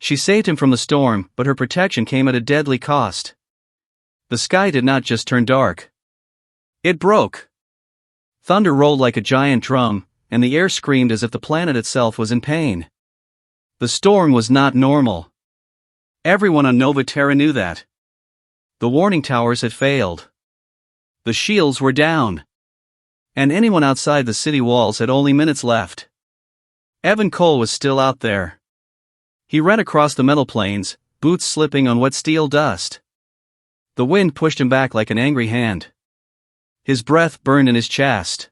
She saved him from the storm, but her protection came at a deadly cost. The sky did not just turn dark. It broke. Thunder rolled like a giant drum, and the air screamed as if the planet itself was in pain. The storm was not normal. Everyone on Nova Terra knew that. The warning towers had failed. The shields were down. And anyone outside the city walls had only minutes left. Evan Cole was still out there. He ran across the metal plains, boots slipping on wet steel dust. The wind pushed him back like an angry hand. His breath burned in his chest.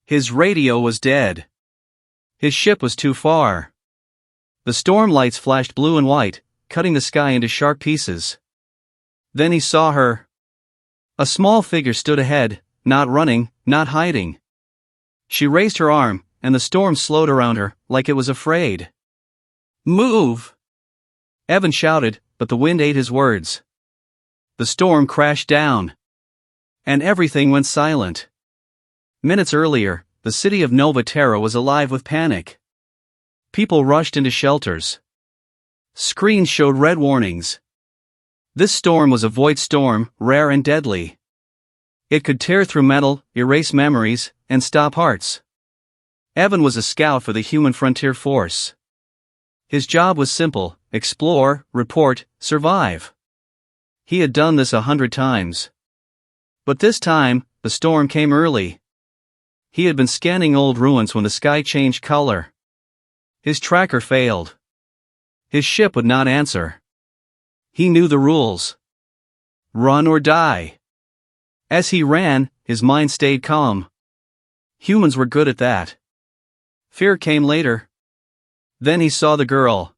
His radio was dead. His ship was too far. The storm lights flashed blue and white, cutting the sky into sharp pieces. Then he saw her. A small figure stood ahead, not running, not hiding. She raised her arm, and the storm slowed around her, like it was afraid. "Move!" Evan shouted, but the wind ate his words. The storm crashed down. And everything went silent. Minutes earlier, the city of Nova Terra was alive with panic. People rushed into shelters. Screens showed red warnings. This storm was a void storm, rare and deadly. It could tear through metal, erase memories, and stop hearts. Evan was a scout for the human frontier force. His job was simple: explore, report, survive. He had done this 100 times. But this time, the storm came early. He had been scanning old ruins when the sky changed color. His tracker failed. His ship would not answer. He knew the rules. Run or die. As he ran, his mind stayed calm. Humans were good at that. Fear came later. Then he saw the girl.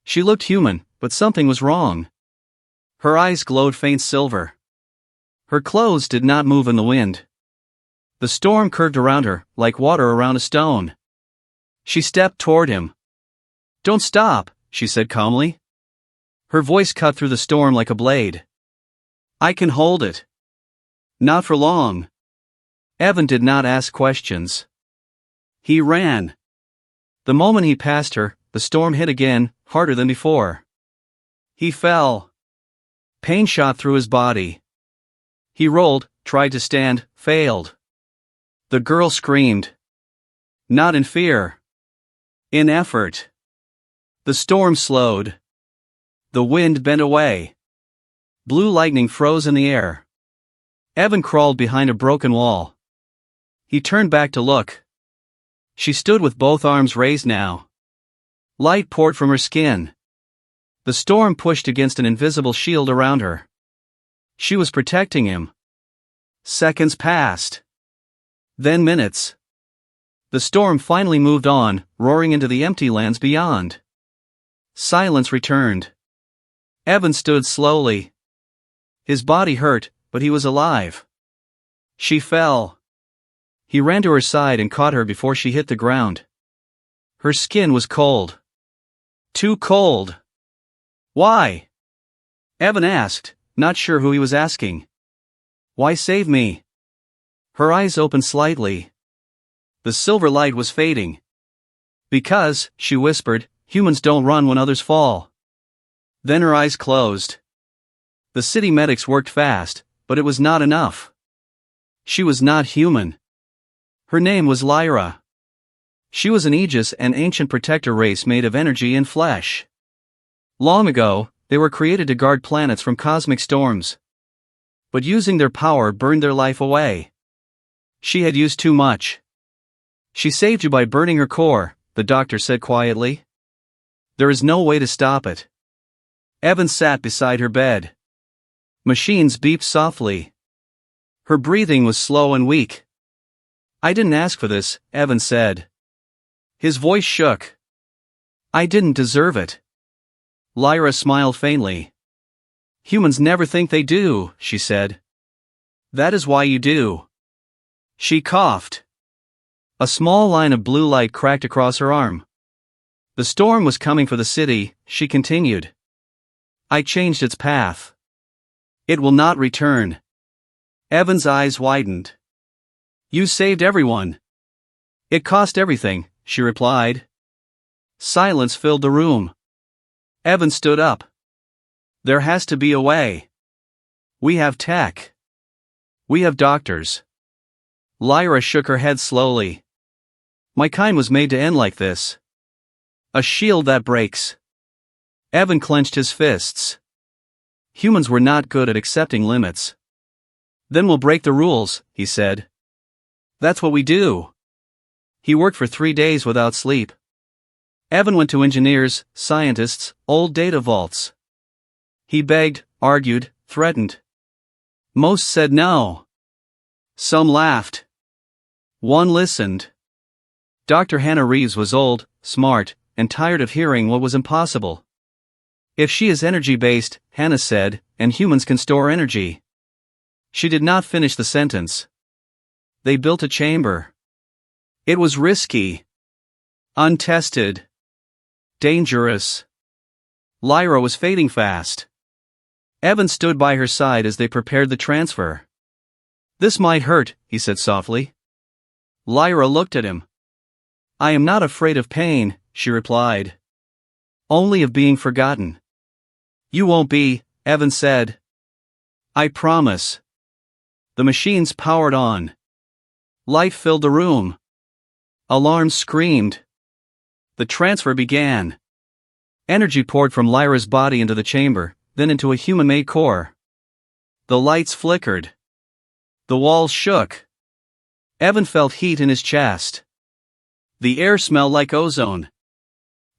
She looked human, but something was wrong. Her eyes glowed faint silver. Her clothes did not move in the wind. The storm curved around her, like water around a stone. She stepped toward him. "Don't stop," she said calmly. Her voice cut through the storm like a blade. "I can hold it." "Not for long." Evan did not ask questions. He ran. The moment he passed her, the storm hit again, harder than before. He fell. Pain shot through his body. He rolled, tried to stand, failed. The girl screamed. Not in fear. In effort. The storm slowed. The wind bent away. Blue lightning froze in the air. Evan crawled behind a broken wall. He turned back to look. She stood with both arms raised now. Light poured from her skin. The storm pushed against an invisible shield around her. She was protecting him. Seconds passed. Then minutes. The storm finally moved on, roaring into the empty lands beyond. Silence returned. Evan stood slowly. His body hurt, but he was alive. She fell. He ran to her side and caught her before she hit the ground. Her skin was cold. Too cold. "Why?" Evan asked, not sure who he was asking. "Why save me?" Her eyes opened slightly. The silver light was fading. "Because," she whispered, "humans don't run when others fall." Then her eyes closed. The city medics worked fast, but it was not enough. She was not human. Her name was Lyra. She was an Aegis, an ancient protector race made of energy and flesh. Long ago, they were created to guard planets from cosmic storms. But using their power burned their life away. She had used too much. "She saved you by burning her core," the doctor said quietly. "There is no way to stop it." Evan sat beside her bed. Machines beeped softly. Her breathing was slow and weak. "I didn't ask for this," Evan said. His voice shook. "I didn't deserve it." Lyra smiled faintly. "Humans never think they do," she said. "That is why you do." She coughed. A small line of blue light cracked across her arm. "The storm was coming for the city," she continued. "I changed its path. It will not return." Evan's eyes widened. "You saved everyone." "It cost everything," she replied. Silence filled the room. Evan stood up. There has to be a way. We have tech. We have doctors. Lyra shook her head slowly. My kind was made to end like this. A shield that breaks. Evan clenched his fists. Humans were not good at accepting limits. Then we'll break the rules, he said. That's what we do. He worked for 3 days without sleep. Evan went to engineers, scientists, old data vaults. He begged, argued, threatened. Most said no. Some laughed. One listened. Dr. Hannah Reeves was old, smart, and tired of hearing what was impossible. If she is energy-based, Hannah said, and humans can store energy. She did not finish the sentence. They built a chamber. It was risky. Untested. Dangerous. Lyra was fading fast. Evan stood by her side as they prepared the transfer. This might hurt, he said softly. Lyra looked at him. I am not afraid of pain, she replied. Only of being forgotten. You won't be, Evan said. I promise. The machines powered on. Light filled the room. Alarms screamed. The transfer began. Energy poured from Lyra's body into the chamber, then into a human-made core. The lights flickered. The walls shook. Evan felt heat in his chest. The air smelled like ozone.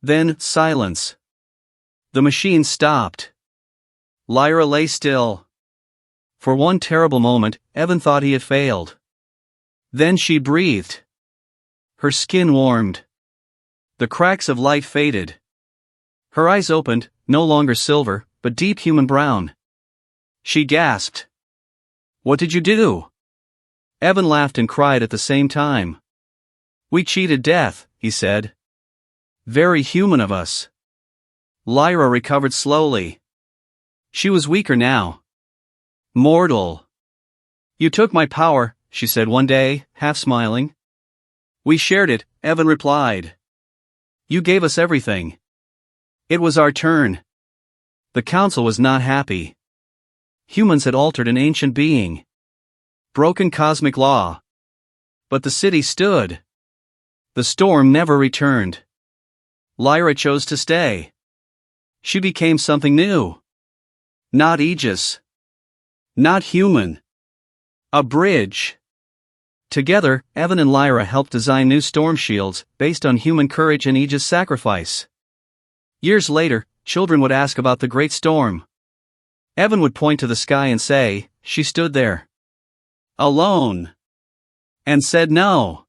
Then, silence. The machine stopped. Lyra lay still. For one terrible moment, Evan thought he had failed. Then she breathed. Her skin warmed. The cracks of light faded. Her eyes opened, no longer silver, but deep human brown. She gasped. What did you do? Evan laughed and cried at the same time. We cheated death, he said. Very human of us. Lyra recovered slowly. She was weaker now. Mortal. You took my power, she said one day, half smiling. We shared it, Evan replied. You gave us everything. It was our turn. The council was not happy. Humans had altered an ancient being. Broken cosmic law. But the city stood. The storm never returned. Lyra chose to stay. She became something new. Not Aegis. Not human. A bridge. Together, Evan and Lyra helped design new storm shields based on human courage and Aegis sacrifice. Years later, children would ask about the great storm. Evan would point to the sky and say, she stood there. Alone. And said no.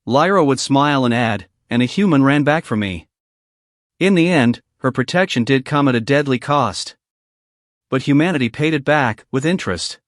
Lyra would smile and add, and a human ran back for me. In the end, her protection did come at a deadly cost. But humanity paid it back with interest.